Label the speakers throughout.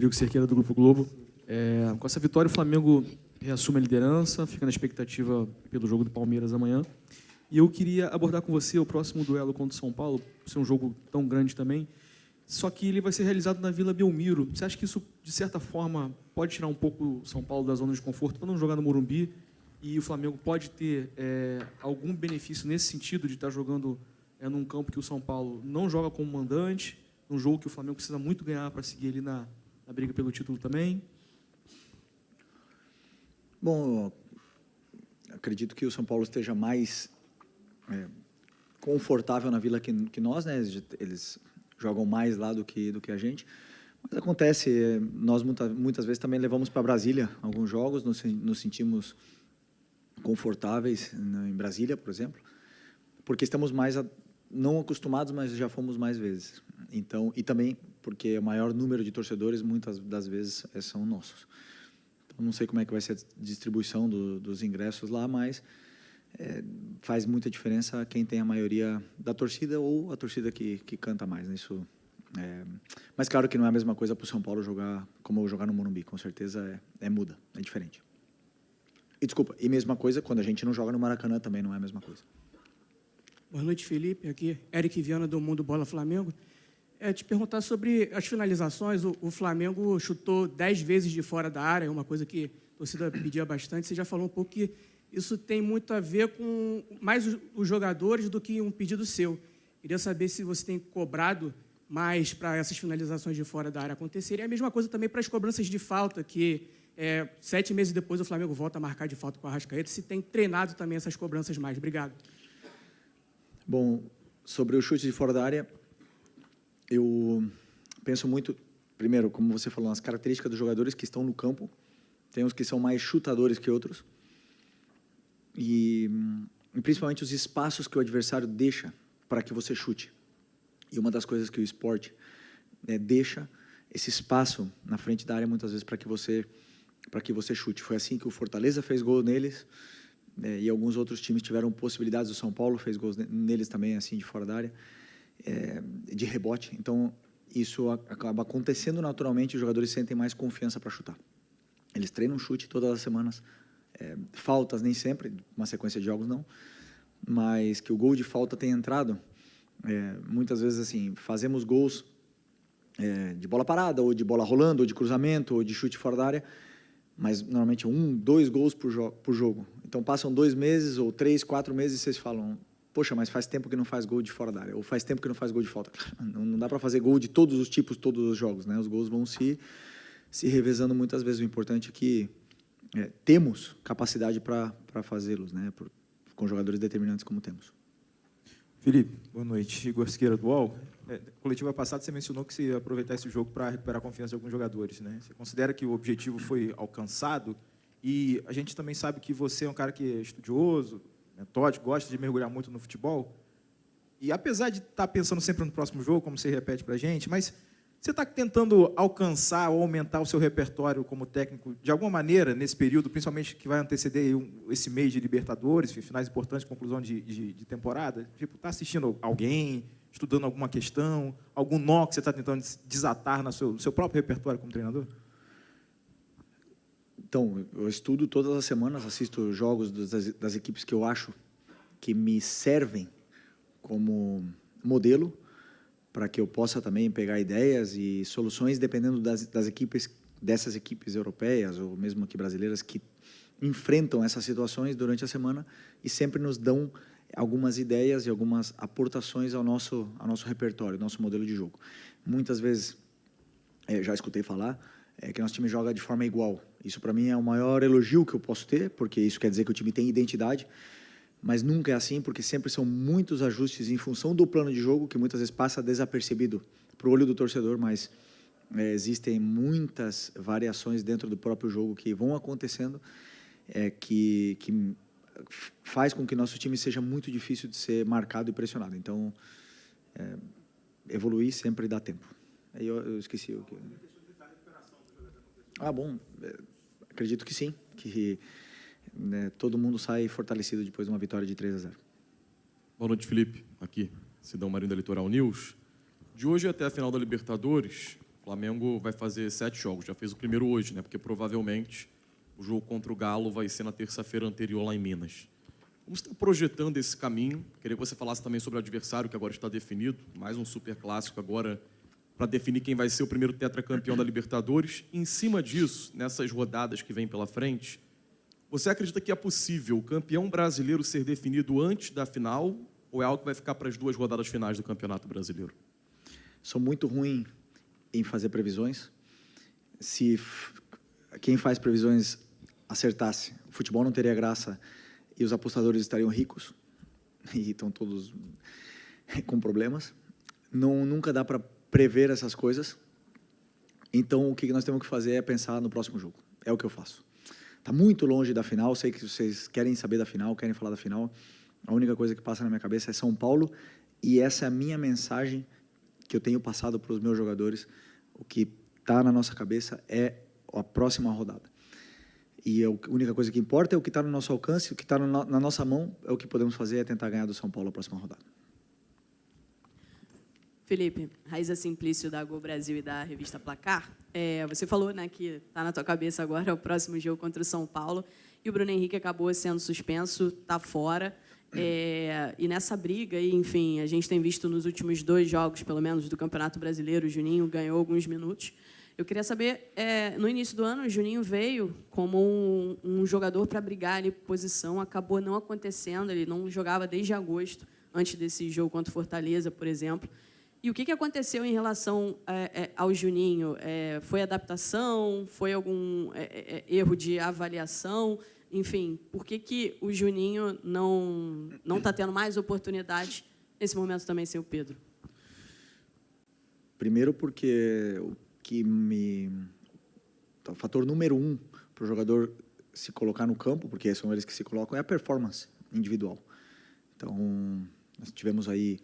Speaker 1: Diego Cerqueira, do Grupo Globo. Com essa vitória, o Flamengo reassume a liderança, fica na expectativa pelo jogo do Palmeiras amanhã. E eu queria abordar com você o próximo duelo contra o São Paulo, por ser um jogo tão grande também, só que ele vai ser realizado na Vila Belmiro. Você acha que isso, de certa forma, pode tirar um pouco o São Paulo da zona de conforto para não jogar no Morumbi? E o Flamengo pode ter algum benefício nesse sentido de estar jogando num campo que o São Paulo não joga como mandante, num jogo que o Flamengo precisa muito ganhar para seguir ali na briga pelo título também?
Speaker 2: Bom, acredito que o São Paulo esteja mais confortável na Vila que nós, né? Eles jogam mais lá do que a gente. Mas acontece, nós muitas vezes também levamos para Brasília alguns jogos, nos sentimos confortáveis em Brasília, por exemplo, porque estamos mais não acostumados, mas já fomos mais vezes. Então, e também porque o maior número de torcedores muitas das vezes são nossos. Então, não sei como é que vai ser a distribuição dos ingressos lá, mas faz muita diferença quem tem a maioria da torcida ou a torcida que canta mais, né? Isso mas claro que não é a mesma coisa para o São Paulo jogar como jogar no Morumbi, com certeza muda, é diferente. E desculpa, e mesma coisa quando a gente não joga no Maracanã também não é a mesma coisa.
Speaker 3: Boa noite, Felipe. Aqui, Eric Viana, do Mundo Bola Flamengo. Te perguntar sobre as finalizações. O Flamengo chutou 10 vezes de fora da área, uma coisa que a torcida pedia bastante. Você já falou um pouco que isso tem muito a ver com mais os jogadores do que um pedido seu. Queria saber se você tem cobrado mais para essas finalizações de fora da área acontecerem. É a mesma coisa também para as cobranças de falta, que 7 meses depois o Flamengo volta a marcar de falta com o Arrascaeta. Se tem treinado também essas cobranças mais. Obrigado.
Speaker 2: Bom, sobre o chute de fora da área, eu penso muito, primeiro, como você falou, nas características dos jogadores que estão no campo. Tem uns que são mais chutadores que outros. E principalmente os espaços que o adversário deixa para que você chute. E uma das coisas que o esporte deixa esse espaço na frente da área muitas vezes para que você chute. Foi assim que o Fortaleza fez gol neles, e alguns outros times tiveram possibilidades. O São Paulo fez gols neles também, assim, de fora da área, de rebote. Então, isso acaba acontecendo naturalmente, os jogadores sentem mais confiança para chutar. Eles treinam chute todas as semanas, faltas nem sempre, uma sequência de jogos não, mas que o gol de falta tenha entrado, muitas vezes assim, fazemos gols de bola parada, ou de bola rolando, ou de cruzamento, ou de chute fora da área, mas normalmente 1, 2 gols por jogo. Então passam 2 meses, ou 3, 4 meses, e vocês falam, poxa, mas faz tempo que não faz gol de fora da área, ou faz tempo que não faz gol de falta. Não dá para fazer gol de todos os tipos, todos os jogos, né? Os gols vão se revezando muitas vezes. O importante é que temos capacidade para fazê-los, né? Com jogadores determinantes como temos.
Speaker 4: Felipe, boa noite. Igor Siqueira, do UOL. Coletiva passada, você mencionou que você ia aproveitar esse jogo para recuperar a confiança de alguns jogadores, né? Você considera que o objetivo foi alcançado? E a gente também sabe que você é um cara que é estudioso, metódico, gosta de mergulhar muito no futebol. E apesar de estar pensando sempre no próximo jogo, como você repete para a gente, mas você está tentando alcançar ou aumentar o seu repertório como técnico de alguma maneira nesse período, principalmente que vai anteceder esse mês de Libertadores, finais importantes, conclusão de temporada? Tipo, está assistindo alguém, estudando alguma questão, algum nó que você está tentando desatar no seu próprio repertório como treinador?
Speaker 2: Então, eu estudo todas as semanas, assisto jogos das equipes que eu acho que me servem como modelo, para que eu possa também pegar ideias e soluções dependendo dessas equipes europeias ou mesmo aqui brasileiras que enfrentam essas situações durante a semana e sempre nos dão algumas ideias e algumas aportações ao nosso repertório, ao nosso modelo de jogo. Muitas vezes, já escutei falar, que nosso time joga de forma igual. Isso para mim é o maior elogio que eu posso ter, porque isso quer dizer que o time tem identidade, mas nunca é assim, porque sempre são muitos ajustes em função do plano de jogo, que muitas vezes passa desapercebido para o olho do torcedor, mas existem muitas variações dentro do próprio jogo que vão acontecendo, que faz com que nosso time seja muito difícil de ser marcado e pressionado. Então, evoluir sempre dá tempo. Aí eu esqueci o que... Bom, acredito que sim, que todo mundo sai fortalecido depois de uma vitória de 3-0.
Speaker 5: Boa noite, Felipe. Aqui, Sidão Marinho da Litoral News. De hoje até a final da Libertadores, o Flamengo vai fazer 7 jogos, já fez o primeiro hoje, né? Porque provavelmente o jogo contra o Galo vai ser na terça-feira anterior lá em Minas. Como você está projetando esse caminho? Queria que você falasse também sobre o adversário que agora está definido, mais um super clássico agora para definir quem vai ser o primeiro tetracampeão da Libertadores. E, em cima disso, nessas rodadas que vêm pela frente, você acredita que é possível o campeão brasileiro ser definido antes da final ou é algo que vai ficar para as 2 rodadas finais do Campeonato Brasileiro?
Speaker 2: Sou muito ruim em fazer previsões. Se quem faz previsões acertasse, o futebol não teria graça e os apostadores estariam ricos e estão todos com problemas. Nunca dá para prever essas coisas. Então, o que nós temos que fazer é pensar no próximo jogo. É o que eu faço. Está muito longe da final. Sei que vocês querem saber da final, querem falar da final. A única coisa que passa na minha cabeça é São Paulo e essa é a minha mensagem que eu tenho passado para os meus jogadores. O que está na nossa cabeça é a próxima rodada. E a única coisa que importa é o que está no nosso alcance, o que está na nossa mão, é o que podemos fazer, é tentar ganhar do São Paulo a próxima rodada.
Speaker 6: Felipe, Raíza Simplício da Gol Brasil e da revista Placar. Você falou, né, que está na tua cabeça agora o próximo jogo contra o São Paulo e o Bruno Henrique acabou sendo suspenso, está fora. E nessa briga, enfim, a gente tem visto nos últimos 2 jogos, pelo menos, do Campeonato Brasileiro, o Juninho ganhou alguns minutos. Eu queria saber, no início do ano, o Juninho veio como um jogador para brigar ali posição, acabou não acontecendo, ele não jogava desde agosto, antes desse jogo contra o Fortaleza, por exemplo. E o que aconteceu em relação ao Juninho? Foi adaptação? Foi algum erro de avaliação? Enfim, por que o Juninho não está tendo mais oportunidades nesse momento também sem o Pedro?
Speaker 2: Primeiro porque o fator número 1 para o jogador se colocar no campo, porque são eles que se colocam, é a performance individual. Então, nós tivemos aí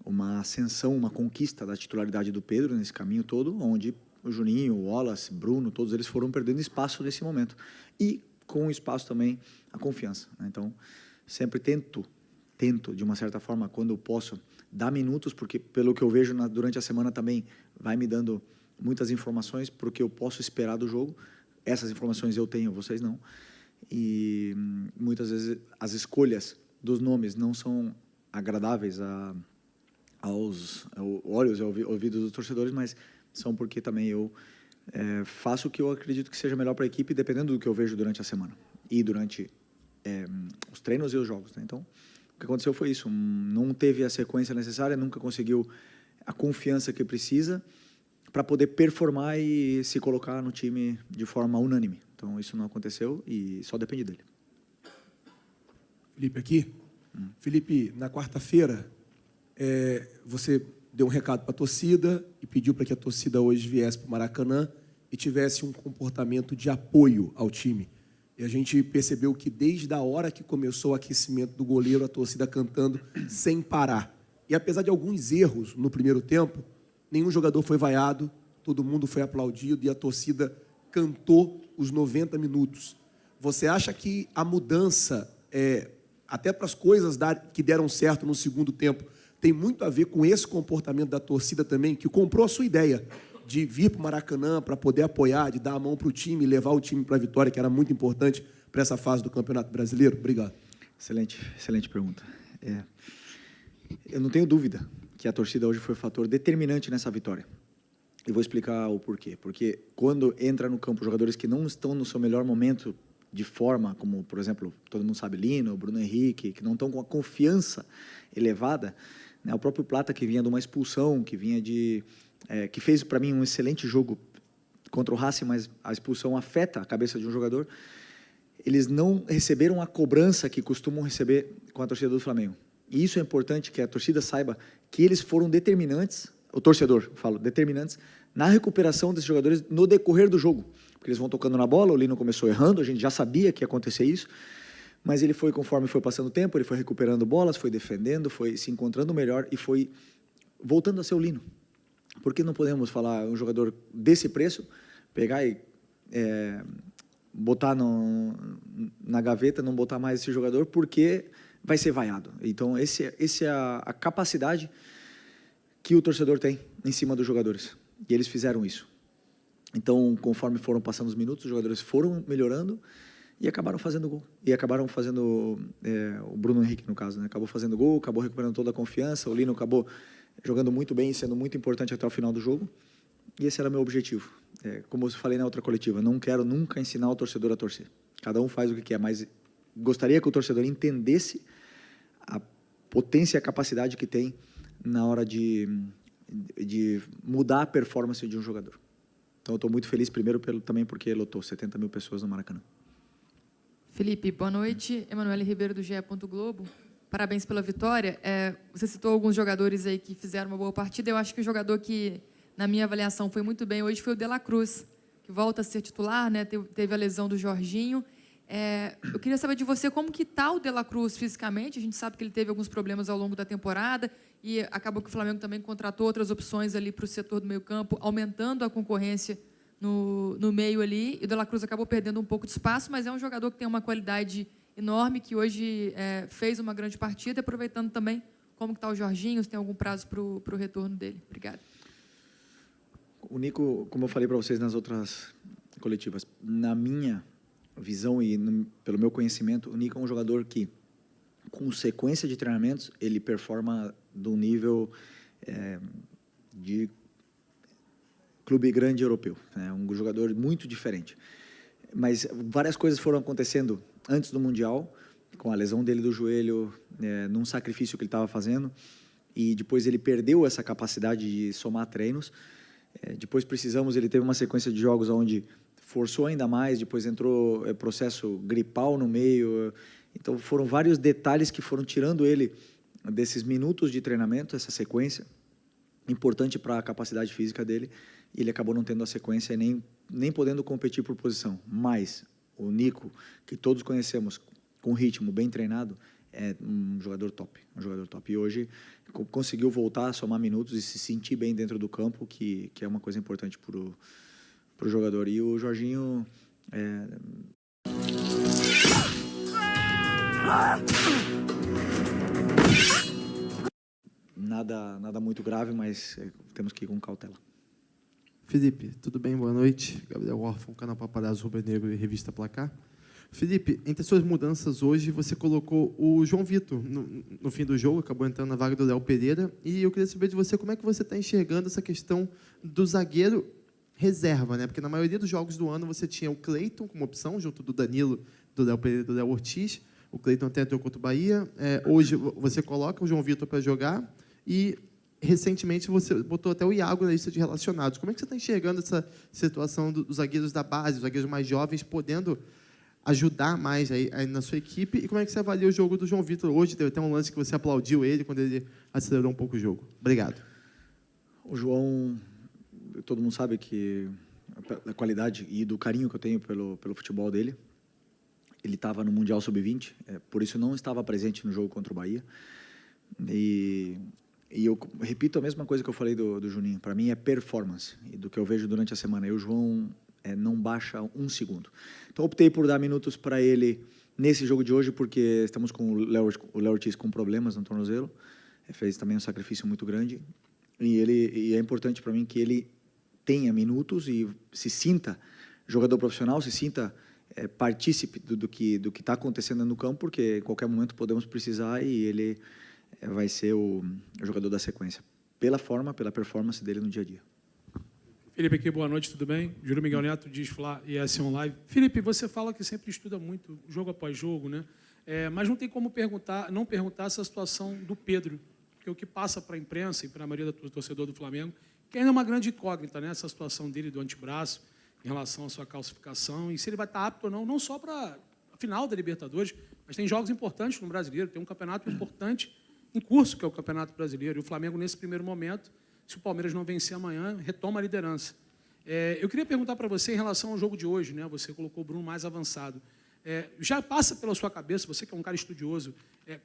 Speaker 2: uma ascensão, uma conquista da titularidade do Pedro nesse caminho todo, onde o Juninho, o Wallace, Bruno, todos eles foram perdendo espaço nesse momento. E com o espaço também a confiança. Então, sempre tento, de uma certa forma, quando eu posso, dar minutos, porque pelo que eu vejo durante a semana também vai me dando muitas informações porque eu posso esperar do jogo. Essas informações eu tenho, vocês não. E muitas vezes as escolhas dos nomes não são agradáveis aos olhos e ouvidos dos torcedores, mas são porque também eu faço o que eu acredito que seja melhor para a equipe, dependendo do que eu vejo durante a semana e durante os treinos e os jogos, né? Então, o que aconteceu foi isso. Não teve a sequência necessária, nunca conseguiu a confiança que precisa para poder performar e se colocar no time de forma unânime. Então, isso não aconteceu e só depende dele.
Speaker 7: Felipe, aqui. Felipe, na quarta-feira, você deu um recado para a torcida e pediu para que a torcida hoje viesse para o Maracanã e tivesse um comportamento de apoio ao time. E a gente percebeu que desde a hora que começou o aquecimento do goleiro, a torcida cantando sem parar. E apesar de alguns erros no primeiro tempo, nenhum jogador foi vaiado, todo mundo foi aplaudido e a torcida cantou os 90 minutos. Você acha que a mudança, até para as coisas que deram certo no segundo tempo, tem muito a ver com esse comportamento da torcida também, que comprou a sua ideia de vir para o Maracanã para poder apoiar, de dar a mão para o time e levar o time para a vitória, que era muito importante para essa fase do Campeonato Brasileiro? Obrigado.
Speaker 2: Excelente pergunta. Eu não tenho dúvida que a torcida hoje foi um fator determinante nessa vitória. E vou explicar o porquê. Porque quando entra no campo jogadores que não estão no seu melhor momento de forma, como, por exemplo, todo mundo sabe, Lino, Bruno Henrique, que não estão com a confiança elevada, né? O próprio Plata, que vinha de uma expulsão, que vinha que fez para mim um excelente jogo contra o Racing, mas a expulsão afeta a cabeça de um jogador, eles não receberam a cobrança que costumam receber com a torcida do Flamengo. E isso é importante, que a torcida saiba que eles foram determinantes, o torcedor, falo, determinantes, na recuperação desses jogadores no decorrer do jogo. Porque eles vão tocando na bola, o Lino começou errando, a gente já sabia que ia acontecer isso, mas ele foi, conforme foi passando o tempo, ele foi recuperando bolas, foi defendendo, foi se encontrando melhor e foi voltando a ser o Lino. Por que não podemos falar um jogador desse preço, pegar e botar na gaveta, não botar mais esse jogador, porque vai ser vaiado. Então, esse é a capacidade que o torcedor tem em cima dos jogadores. E eles fizeram isso. Então, conforme foram passando os minutos, os jogadores foram melhorando e acabaram fazendo gol. E acabaram fazendo, o Bruno Henrique, no caso, né? Acabou fazendo gol, acabou recuperando toda a confiança, o Lino acabou jogando muito bem e sendo muito importante até o final do jogo. E esse era o meu objetivo. Como eu falei na outra coletiva, não quero nunca ensinar o torcedor a torcer. Cada um faz o que quer, mas gostaria que o torcedor entendesse a potência e a capacidade que tem na hora de mudar a performance de um jogador. Então, eu estou muito feliz, primeiro, também porque lotou 70 mil pessoas no Maracanã.
Speaker 8: Felipe, boa noite. Emanuele Ribeiro, do GE. Globo. Parabéns pela vitória. Você citou alguns jogadores aí que fizeram uma boa partida. Eu acho que o jogador que, na minha avaliação, foi muito bem hoje foi o De La Cruz, que volta a ser titular, né? Teve a lesão do Jorginho. Eu queria saber de você como que está o De La Cruz fisicamente. A gente sabe que ele teve alguns problemas ao longo da temporada e acabou que o Flamengo também contratou outras opções ali para o setor do meio-campo, aumentando a concorrência no meio ali. E o De La Cruz acabou perdendo um pouco de espaço, mas é um jogador que tem uma qualidade enorme, que hoje fez uma grande partida, aproveitando também como está o Jorginho, se tem algum prazo para o retorno dele. Obrigada.
Speaker 2: O Nico, como eu falei para vocês nas outras coletivas, na minha visão e pelo meu conhecimento, o Nico é um jogador que, com sequência de treinamentos, ele performa do nível de clube grande europeu. É um jogador muito diferente. Mas várias coisas foram acontecendo antes do Mundial, com a lesão dele do joelho, num sacrifício que ele estava fazendo, e depois ele perdeu essa capacidade de somar treinos. Depois ele teve uma sequência de jogos onde forçou ainda mais, depois entrou processo gripal no meio. Então, foram vários detalhes que foram tirando ele desses minutos de treinamento, essa sequência, importante para a capacidade física dele, e ele acabou não tendo a sequência e nem podendo competir por posição. Mas o Nico, que todos conhecemos, com ritmo, bem treinado, é um jogador top. E hoje conseguiu voltar a somar minutos e se sentir bem dentro do campo, que é uma coisa importante para o jogador. E o Jorginho... Nada muito grave, mas temos que ir com cautela.
Speaker 9: Felipe, tudo bem? Boa noite. Gabriel Orfão, canal Paparazzo Rubro Negro e Revista Placar. Felipe, entre as suas mudanças hoje, você colocou o João Vitor no fim do jogo, acabou entrando na vaga do Léo Pereira, e eu queria saber de você como é que você está enxergando essa questão do zagueiro reserva, né? Porque na maioria dos jogos do ano você tinha o Cleiton como opção, junto do Danilo, do Léo Pereira e do Léo Ortiz. O Cleiton até entrou contra o Bahia. Hoje você coloca o João Vitor para jogar e recentemente você botou até o Iago na lista de relacionados. Como é que você está enxergando essa situação dos zagueiros da base, os zagueiros mais jovens, podendo ajudar mais aí na sua equipe? E como é que você avalia o jogo do João Vitor hoje? Teve até um lance que você aplaudiu ele quando ele acelerou um pouco o jogo. Obrigado.
Speaker 2: O João, todo mundo sabe que a qualidade e do carinho que eu tenho pelo futebol dele. Ele estava no Mundial Sub-20, por isso não estava presente no jogo contra o Bahia. E eu repito a mesma coisa que eu falei do Juninho. Para mim é performance, e do que eu vejo durante a semana. E o João não baixa um segundo. Então, optei por dar minutos para ele nesse jogo de hoje, porque estamos com o Léo Ortiz com problemas no tornozelo. Fez também um sacrifício muito grande. E é importante para mim que ele tenha minutos e se sinta jogador profissional, se sinta partícipe do que está acontecendo no campo, porque em qualquer momento podemos precisar e ele vai ser o jogador da sequência, pela performance dele no dia a dia.
Speaker 10: Felipe aqui, boa noite, tudo bem? Júlio Miguel Neto, Diz Fla e ESPN Live. Felipe, você fala que sempre estuda muito, jogo após jogo, né? Mas não tem como não perguntar essa situação do Pedro, porque o que passa para a imprensa e para a maioria do torcedor do Flamengo, que ainda é uma grande incógnita, né? Essa situação dele do antebraço, em relação à sua calcificação, e se ele vai estar apto ou não só para a final da Libertadores, mas tem jogos importantes no Brasileiro, tem um campeonato importante em curso, que é o Campeonato Brasileiro, e o Flamengo, nesse primeiro momento, se o Palmeiras não vencer amanhã, retoma a liderança. Eu queria perguntar para você em relação ao jogo de hoje, né? Você colocou o Bruno mais avançado. Já passa pela sua cabeça, você que é um cara estudioso,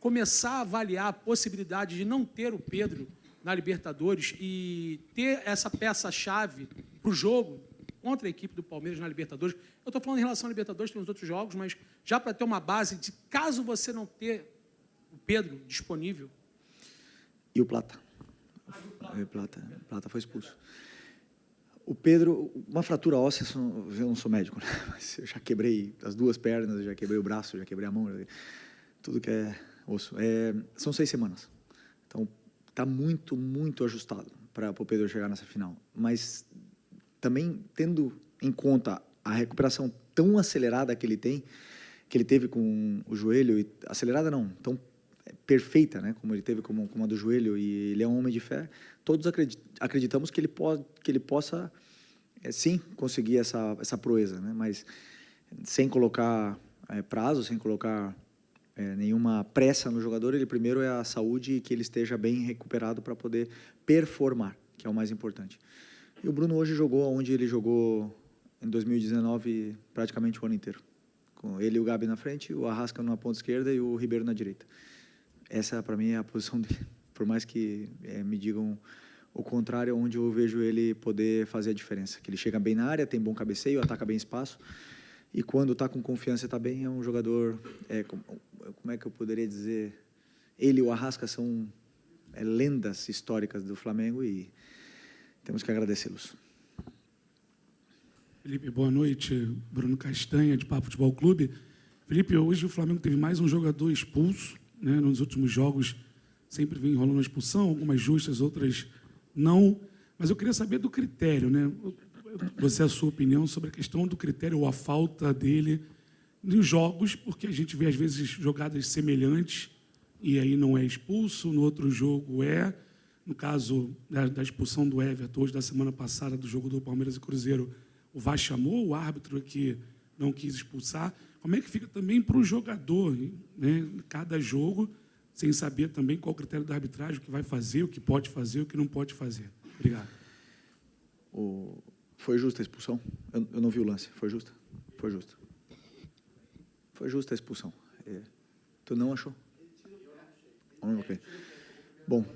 Speaker 10: começar a avaliar a possibilidade de não ter o Pedro na Libertadores e ter essa peça-chave para o jogo contra a equipe do Palmeiras na Libertadores? Eu estou falando em relação à Libertadores, tem os outros jogos, mas já para ter uma base de, caso você não ter o Pedro disponível.
Speaker 2: E o Plata? O Plata foi expulso. O Pedro, uma fratura óssea, eu não sou médico, né? Mas eu já quebrei as 2 pernas, eu já quebrei o braço, já quebrei a mão, tudo que é osso. São 6 semanas. Então, está muito, muito ajustado para o Pedro chegar nessa final. Mas também tendo em conta a recuperação tão acelerada que ele teve com o joelho, e acelerada não, tão perfeita, né, como ele teve com a do joelho, e ele é um homem de fé, todos acreditamos que ele possa, sim, conseguir essa proeza, né, mas sem colocar prazo, sem colocar nenhuma pressa no jogador. Ele primeiro é a saúde e que ele esteja bem recuperado para poder performar, que é o mais importante. E o Bruno hoje jogou onde ele jogou em 2019 praticamente o ano inteiro, com ele e o Gabi na frente, o Arrasca na ponta esquerda e o Ribeiro na direita. Essa, para mim, é a posição dele. Por mais que me digam o contrário, onde eu vejo ele poder fazer a diferença. Que ele chega bem na área, tem bom cabeceio, ataca bem espaço. E quando está com confiança e está bem, é um jogador... como é que eu poderia dizer? Ele e o Arrasca são lendas históricas do Flamengo e temos que agradecê-los.
Speaker 10: Felipe, boa noite. Bruno Castanha, de Papo Futebol Clube. Felipe, hoje o Flamengo teve mais um jogador expulso, né? Nos últimos jogos sempre vem rolando uma expulsão, algumas justas, outras não. Mas eu queria saber do critério, né? Você, a sua opinião sobre a questão do critério ou a falta dele nos jogos, porque a gente vê às vezes jogadas semelhantes e aí não é expulso, no outro jogo é. No caso da expulsão do Everton, hoje da semana passada, do jogo do Palmeiras e Cruzeiro, o VAR chamou o árbitro que não quis expulsar. Como é que fica também para o jogador, né, cada jogo, sem saber também qual o critério da arbitragem, o que vai fazer, o que pode fazer, o que não pode fazer? Obrigado.
Speaker 2: Foi justa a expulsão? Eu não vi o lance. Foi justa? Foi justa. Foi justa a expulsão. Tu não achou? Ok. Bom,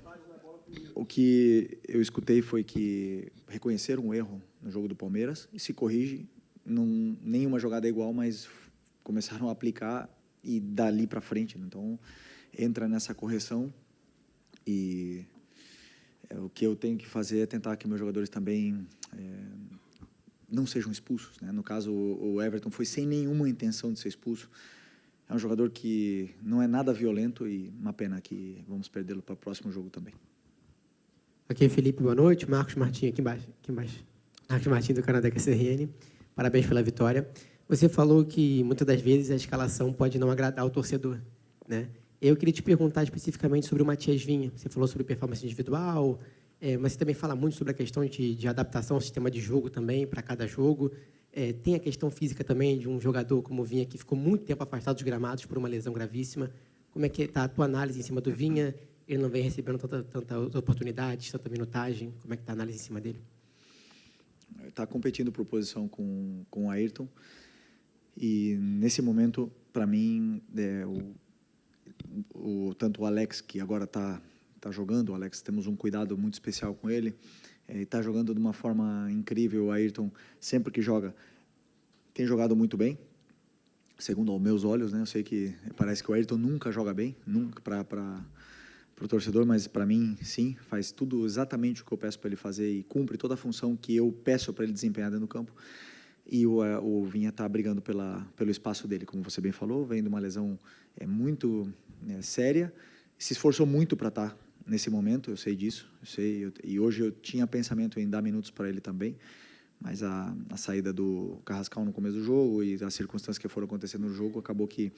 Speaker 2: o que eu escutei foi que reconheceram um erro no jogo do Palmeiras e se corrige. Nenhuma jogada é igual, mas começaram a aplicar e dali para frente. Então, entra nessa correção e o que eu tenho que fazer é tentar que meus jogadores também não sejam expulsos, né? No caso, o Everton foi sem nenhuma intenção de ser expulso. É um jogador que não é nada violento e uma pena que vamos perdê-lo para o próximo jogo também.
Speaker 11: Ok, Felipe, boa noite. Marcos Martins, aqui embaixo. Marcos Martins, do Canadá QCRN. Parabéns pela vitória. Você falou que, muitas das vezes, a escalação pode não agradar o torcedor, né? Eu queria te perguntar especificamente sobre o Matias Vinha. Você falou sobre performance individual, mas você também fala muito sobre a questão de adaptação ao sistema de jogo também, para cada jogo. Tem a questão física também de um jogador como o Vinha, que ficou muito tempo afastado dos gramados por uma lesão gravíssima. Como é que está a tua análise em cima do Vinha? Ele não vem recebendo tanta oportunidade, tanta minutagem. Como é que está a análise em cima dele?
Speaker 2: Está competindo por posição com o Ayrton. E, nesse momento, para mim, tanto o Alex, que agora está jogando, o Alex, temos um cuidado muito especial com ele, está jogando de uma forma incrível. O Ayrton, sempre que joga, tem jogado muito bem, segundo aos meus olhos, né? Eu sei que parece que o Ayrton nunca joga bem, nunca para o torcedor, mas para mim, sim, faz tudo exatamente o que eu peço para ele fazer e cumpre toda a função que eu peço para ele desempenhar dentro do campo. E o Vinha está brigando pelo espaço dele, como você bem falou, vem de uma lesão muito séria, se esforçou muito para estar nesse momento, eu sei disso, e hoje eu tinha pensamento em dar minutos para ele também, mas a saída do Carrascal no começo do jogo e as circunstâncias que foram acontecendo no jogo, acabou que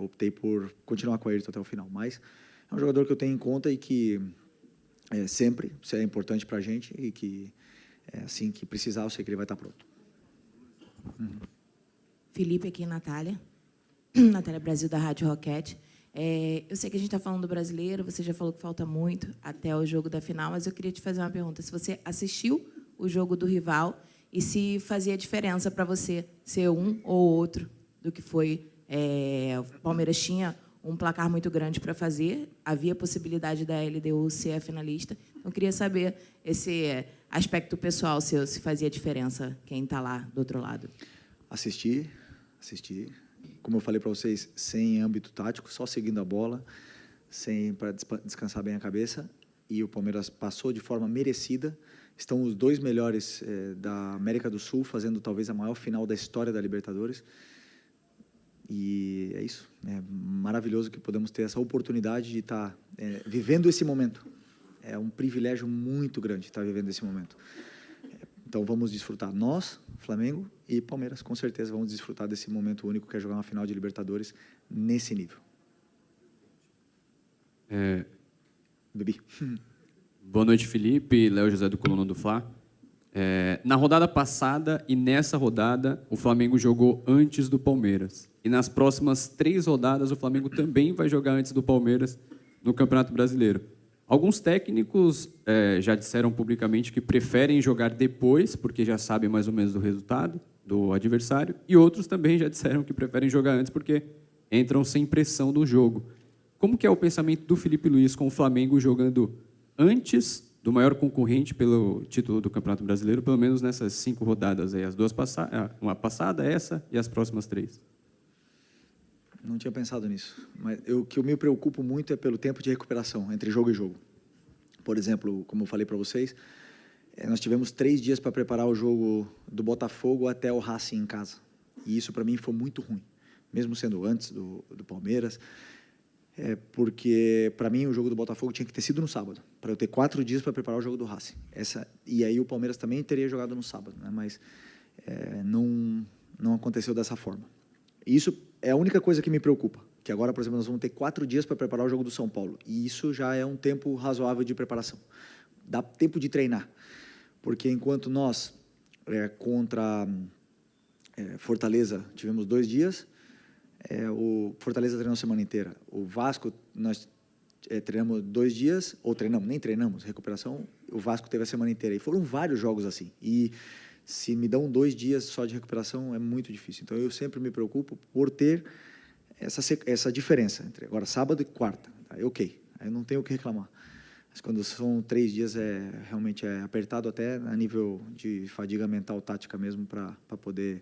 Speaker 2: optei por continuar com ele até o final. Mas é um jogador que eu tenho em conta e que sempre é importante para a gente e que, assim que precisar, eu sei que ele vai estar pronto.
Speaker 12: Felipe, aqui, Natália. Natália Brasil, da Rádio Roquete. Eu sei que a gente está falando do brasileiro, você já falou que falta muito até o jogo da final, mas eu queria te fazer uma pergunta. Se você assistiu o jogo do rival e se fazia diferença para você ser um ou outro do que foi... o Palmeiras tinha um placar muito grande para fazer, havia possibilidade da LDU ser a finalista. Então, eu queria saber esse aspecto pessoal seu, se fazia diferença quem está lá do outro lado.
Speaker 2: Assisti. Como eu falei para vocês, sem âmbito tático, só seguindo a bola, para descansar bem a cabeça. E o Palmeiras passou de forma merecida. Estão os 2 melhores da América do Sul, fazendo talvez a maior final da história da Libertadores. E é isso. É maravilhoso que podemos ter essa oportunidade de estar vivendo esse momento. É um privilégio muito grande estar vivendo esse momento. Então, vamos desfrutar. Nós, Flamengo e Palmeiras, com certeza, vamos desfrutar desse momento único que é jogar uma final de Libertadores nesse nível. Bebi.
Speaker 13: Boa noite, Felipe. Léo José do Coluna do Fla. Na rodada passada e nessa rodada, o Flamengo jogou antes do Palmeiras. E nas próximas 3 rodadas, o Flamengo também vai jogar antes do Palmeiras no Campeonato Brasileiro. Alguns técnicos já disseram publicamente que preferem jogar depois, porque já sabem mais ou menos do resultado do adversário, e outros também já disseram que preferem jogar antes porque entram sem pressão do jogo. Como que é o pensamento do Felipe Luiz com o Flamengo jogando antes do maior concorrente pelo título do Campeonato Brasileiro, pelo menos nessas 5 rodadas aí, as 2 uma passada, essa e as próximas 3?
Speaker 2: Não tinha pensado nisso, mas o que eu me preocupo muito é pelo tempo de recuperação entre jogo e jogo. Por exemplo, como eu falei para vocês, nós tivemos 3 dias para preparar o jogo do Botafogo até o Racing em casa. E isso para mim foi muito ruim, mesmo sendo antes do Palmeiras, porque para mim o jogo do Botafogo tinha que ter sido no sábado, para eu ter 4 dias para preparar o jogo do Racing. E aí o Palmeiras também teria jogado no sábado, né? Mas não aconteceu dessa forma. E isso é a única coisa que me preocupa, que agora, por exemplo, nós vamos ter 4 dias para preparar o jogo do São Paulo, e isso já é um tempo razoável de preparação. Dá tempo de treinar, porque enquanto nós, contra Fortaleza, tivemos 2 dias, o Fortaleza treinou a semana inteira. O Vasco, nós treinamos 2 dias, ou nem treinamos, recuperação, o Vasco teve a semana inteira, e foram vários jogos assim, e se me dão 2 dias só de recuperação, é muito difícil. Então, eu sempre me preocupo por ter essa diferença entre agora sábado e quarta. Aí, ok, aí eu não tenho o que reclamar. Mas quando são 3 dias, realmente é apertado até a nível de fadiga mental, tática mesmo, para poder